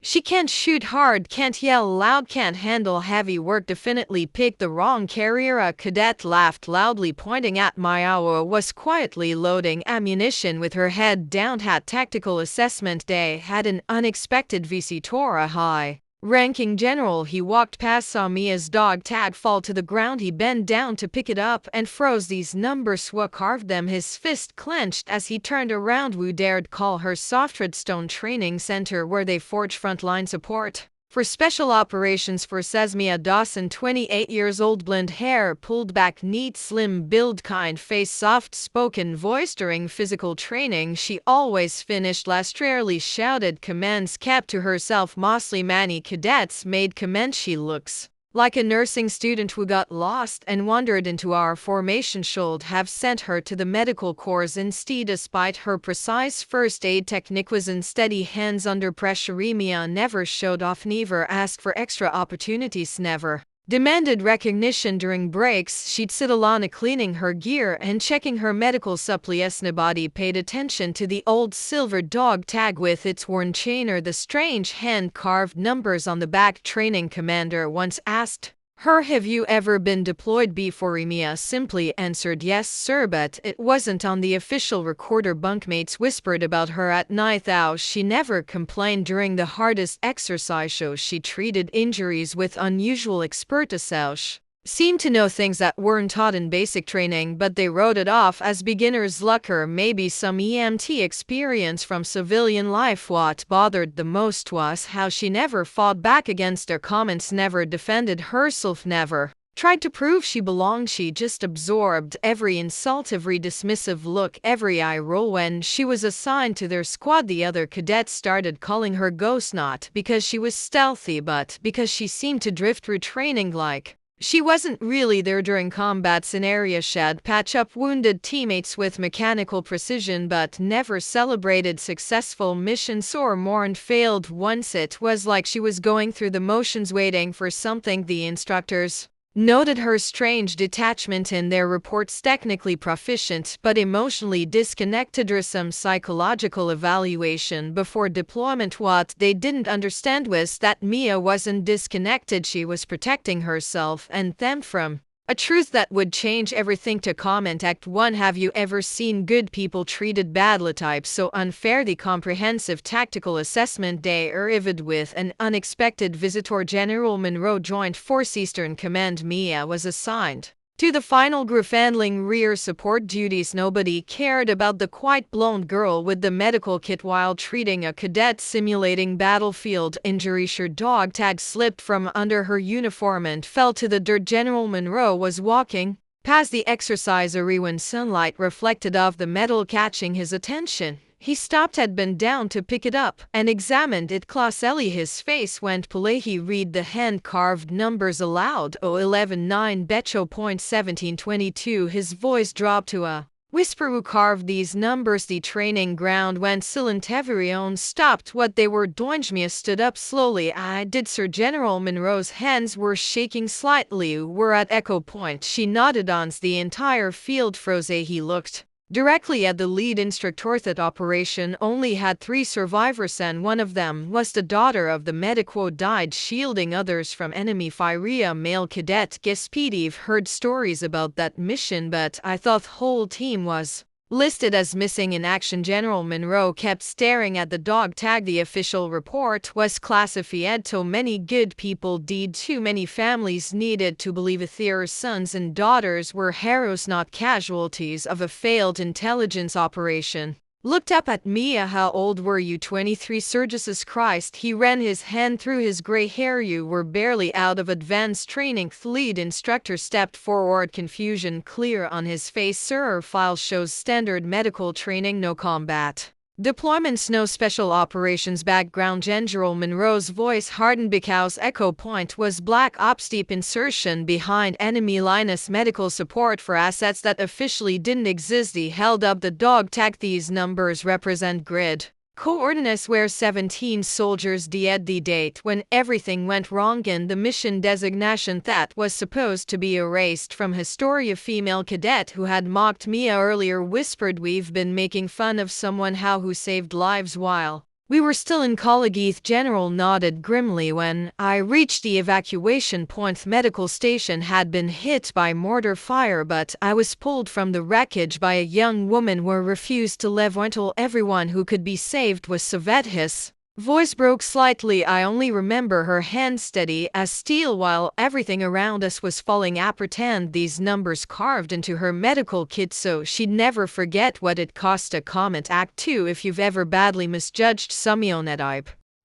She can't shoot hard, can't yell loud, can't handle heavy work, definitely picked the wrong career. A cadet laughed loudly, pointing at Maya, was quietly loading ammunition with her head down. At tactical assessment day had an unexpected visitor, a high ranking general. He walked past, saw Mia's dog tag fall to the ground. He bent down to pick it up and froze. These numbers were carved them, his fist clenched as he turned around. Wu dared call her soft redstone training center where they forge frontline support for special operations for Mia Dawson, 28 years old, blonde hair pulled back, neat, slim build, kind face, soft-spoken voice. During physical training, she always finished last, rarely shouted commands, kept to herself mostly. Many cadets made comments. She looks like a nursing student who got lost and wandered into our formation. Should have sent her to the medical corps instead. Despite her precise first aid technique was in steady hands under pressure. Mia never showed off, never asked for extra opportunities, never demanded recognition. During breaks, she'd sit alone cleaning her gear and checking her medical supplies. Nobody paid attention to the old silver dog tag with its worn chain or the strange hand-carved numbers on the back. Training commander once asked her, "Have you ever been deployed before?" Mia simply answered, "Yes, sir," but it wasn't on the official recorder. Bunkmates whispered about her at night how she never complained during the hardest exercise shows. She treated injuries with unusual expertise. Seemed to know things that weren't taught in basic training, but they wrote it off as beginner's luck or maybe some EMT experience from civilian life. What bothered the most was how she never fought back against their comments, never defended herself, never tried to prove she belonged. She just absorbed every insult, every dismissive look, every eye roll. When she was assigned to their squad, the other cadets started calling her Ghost, not because she was stealthy, but because she seemed to drift through training like she wasn't really there during combat scenarios. She'd patch up wounded teammates with mechanical precision, but never celebrated successful missions or mourned failed ones. It was like she was going through the motions, waiting for something. The instructors noted her strange detachment in their reports, technically proficient but emotionally disconnected, or some psychological evaluation before deployment. What they didn't understand was that Mia wasn't disconnected, she was protecting herself and them from a truth that would change everything. To comment Act 1. Have you ever seen good people treated badly? Type so unfair. The comprehensive tactical assessment day arrived with an unexpected visitor. General Monroe joined Force Eastern Command. Mia was assigned to the final group handling rear support duties. Nobody cared about the quiet blonde girl with the medical kit while treating a cadet simulating battlefield injury. Her dog tag slipped from under her uniform and fell to the dirt. General Monroe was walking past the exercise area when sunlight reflected off the metal, catching his attention. He stopped, had been down to pick it up, and examined it closely. His face went pale. He read the hand-carved numbers aloud. 011-9 Becho point 1722. His voice dropped to a whisper. Who carved these numbers? The training ground went silent. Everyone stopped what they were doing. Mia stood up slowly. "I did, sir." General Monroe's hands were shaking slightly. "We're at Echo Point." She nodded. Once the entire field froze. He looked directly at the lead instructor. That operation only had 3 survivors, and one of them was the daughter of the medic who died shielding others from enemy fire. A male cadet gasped. "I've heard stories about that mission, but I thought the whole team was listed as missing in action." General Monroe kept staring at the dog tag. The official report was classified. Too many good people died. Too many families needed to believe their sons and daughters were heroes, not casualties of a failed intelligence operation. Looked up at Mia. "How old were you?" 23. "Sir." "Jesus Christ." He ran his hand through his gray hair. "You were barely out of advanced training." The lead instructor stepped forward, confusion clear on his face. "Sir, our file shows standard medical training, no combat deployments, no special operations background." General Monroe's voice hardened because Echo Point was Black Ops, deep insertion behind enemy lines, medical support for assets that officially didn't exist. He held up the dog tag. "These numbers represent grid coordinates where 17 soldiers died, the date when everything went wrong, and the mission designation that was supposed to be erased from history." A female cadet who had mocked Mia earlier whispered, "We've been making fun of someone who saved lives while We were still in Collegeath. General nodded grimly. When I reached the evacuation point, the medical station had been hit by mortar fire, but I was pulled from the wreckage by a young woman who refused to leave until everyone who could be saved was saved. His voice broke slightly. I only remember her hand steady as steel while everything around us was falling apart. These numbers carved into her medical kit so she'd never forget what it cost. A comment. Act 2. If you've ever badly misjudged Sumionet,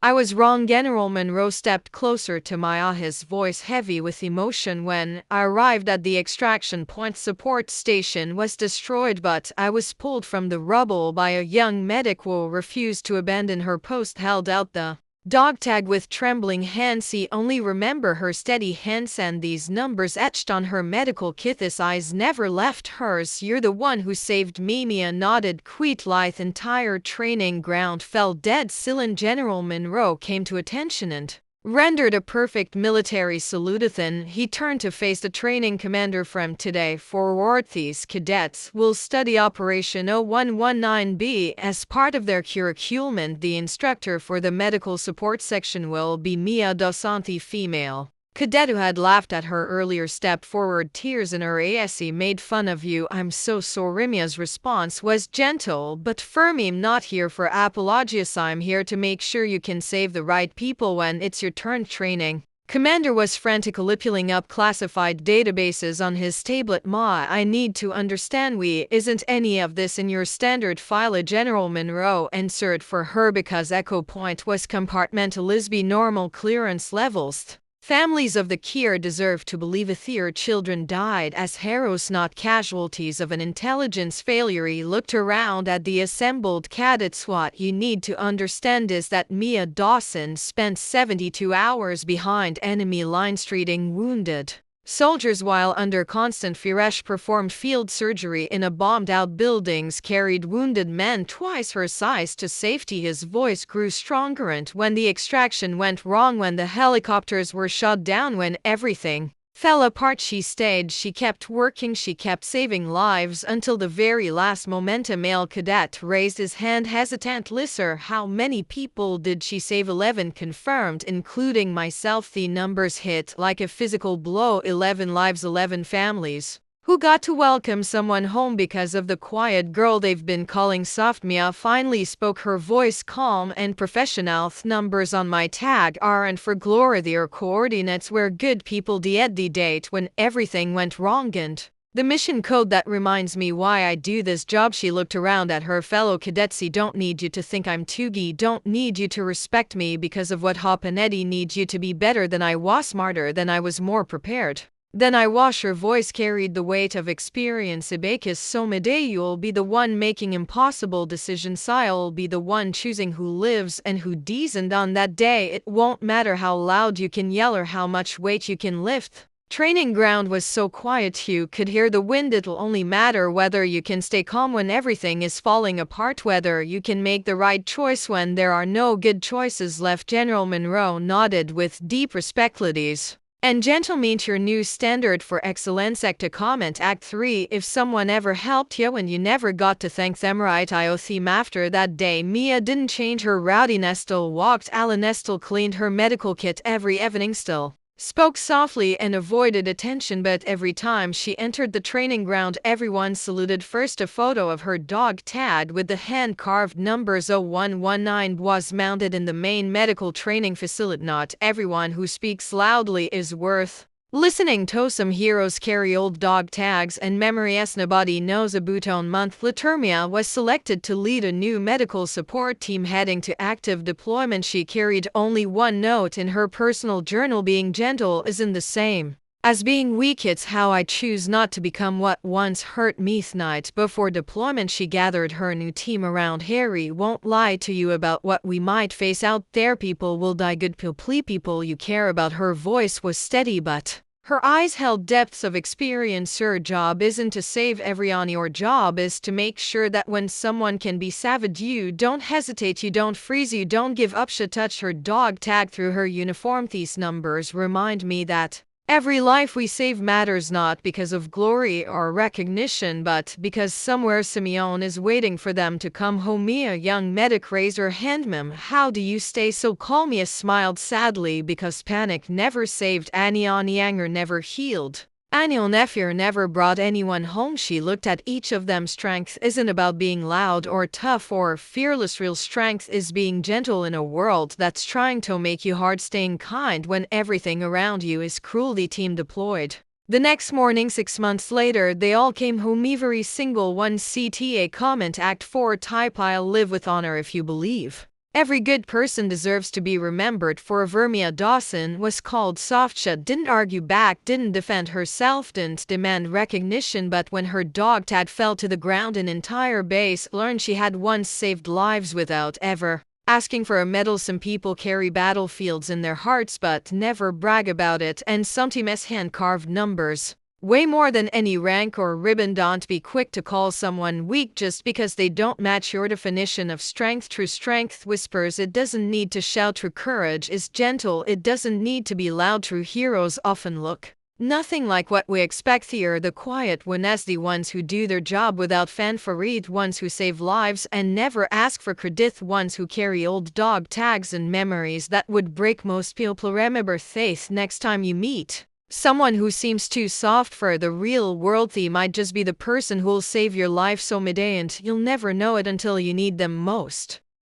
I was wrong. General Monroe stepped closer to Maya, his voice heavy with emotion. When I arrived at the extraction point, support station was destroyed, but I was pulled from the rubble by a young medic who refused to abandon her post. Held out the dog tag with trembling hands. He only remember her steady hands and these numbers etched on her medical kit. His eyes never left hers. You're the one who saved me. Mia nodded. Quite lithe. Entire training ground fell dead silent. General Monroe came to attention and rendered a perfect military salute. Then he turned to face the training commander. From today forward, these cadets will study Operation 0119B as part of their curriculum. The instructor for the medical support section will be Mia Dawson, the female cadet who had laughed at her earlier, stepped forward, tears in her eyes. He made fun of you. I'm so sorry. Mia's response was gentle but firm. I'm not here for apologies. I'm here to make sure you can save the right people when it's your turn. Training commander was frantically pulling up classified databases on his tablet. Ma, I need to understand. Isn't any of this in your standard file? General Monroe answered for her because Echo Point was compartmentalized. Normal clearance levels. Families of the Kier deserve to believe their children died as heroes, not casualties of an intelligence failure. He looked around at the assembled cadets. What you need to understand is that Mia Dawson spent 72 hours behind enemy lines treating wounded soldiers while under constant fear. Performed field surgery in a bombed-out buildings, carried wounded men twice her size to safety. His voice grew stronger. And when the extraction went wrong, when the helicopters were shot down, when everything fell apart, she stayed. She kept working. She kept saving lives until the very last moment. A male cadet raised his hand, hesitant. Lisser, how many people did she save? 11. Confirmed, including myself. The numbers hit like a physical blow. 11 lives, 11 families who got to welcome someone home because of the quiet girl they've been calling soft. Mia finally spoke, her voice calm and professional. Numbers on my tag aren't for glory, their coordinates were good people. The date when everything went wrong and the mission code that reminds me why I do this job. She looked around at her fellow cadets. Don't need you to think I'm toogie. Don't need you to respect me because of what happened. Eddie needs you to be better than I was, smarter than I was, more prepared. Then I wash. Her voice carried the weight of experience. Ibakis someday you'll be the one making impossible decisions. I'll be the one choosing who lives and who dies. And on that day, it won't matter how loud you can yell or how much weight you can lift. Training ground was so quiet you could hear the wind. It'll only matter whether you can stay calm when everything is falling apart, whether you can make the right choice when there are no good choices left. General Monroe nodded with deep respect. Ladies and gentlemen, your new standard for excellence. Act comment. Act 3. If someone ever helped you and you never got to thank them, right? I theme. After that day, Mia didn't change. Her rowdiness still walked. Alan still cleaned her medical kit every evening, still spoke softly and avoided attention, but every time she entered the training ground, everyone saluted. First, a photo of her dog tag with the hand-carved numbers 0119 was mounted in the main medical training facility. Not everyone who speaks loudly is worth listening to. Some heroes carry old dog tags and memories nobody knows about. On month, Latermia was selected to lead a new medical support team heading to active deployment. She carried only one note in her personal journal: being gentle isn't the same as being weak. It's how I choose not to become what once hurt me. Night before deployment, she gathered her new team around. Harry won't lie to you about what we might face out there. People will die. Good people you care about. Her voice was steady, but her eyes held depths of experience. Your job isn't to save everyone. Your job is to make sure that when someone can be saved, you don't hesitate, you don't freeze, you don't give up. She touched her dog tag through her uniform. These numbers remind me that Every life we save matters not because of glory or recognition, but because somewhere Simeon is waiting for them to come home. Mia, young medic, raised her hand. Ma'am, how do you stay so calm? Mia smiled sadly because panic never saved Anion. Anger never healed. Anion fear never brought anyone home. She looked at each of them. Strength isn't about being loud or tough or fearless. Real strength is being gentle in a world that's trying to make you hard, staying kind when everything around you is cruelly team deployed. The next morning, 6 months later, they all came home, every single one. CTA comment Act 4 type: I'll live with honor if you believe. Every good person deserves to be remembered for. Vermia Dawson was called soft. She didn't argue back, didn't defend herself, didn't demand recognition, but when her dog Tad fell to the ground, an entire base learned she had once saved lives without ever asking for a medal. Some people carry battlefields in their hearts but never brag about it, and sometimes hand-carved numbers way more than any rank or ribbon. Don't be quick to call someone weak just because they don't match your definition of strength. True strength whispers, it doesn't need to shout. True courage is gentle, it doesn't need to be loud. True heroes often look nothing like what we expect. Here, the quiet ones, the ones who do their job without fanfare, the ones who save lives and never ask for credit, the ones who carry old dog tags and memories that would break most people. Remember faith next time you meet someone who seems too soft for the real world. They might just be the person who'll save your life. So midday, and you'll never know it until you need them most.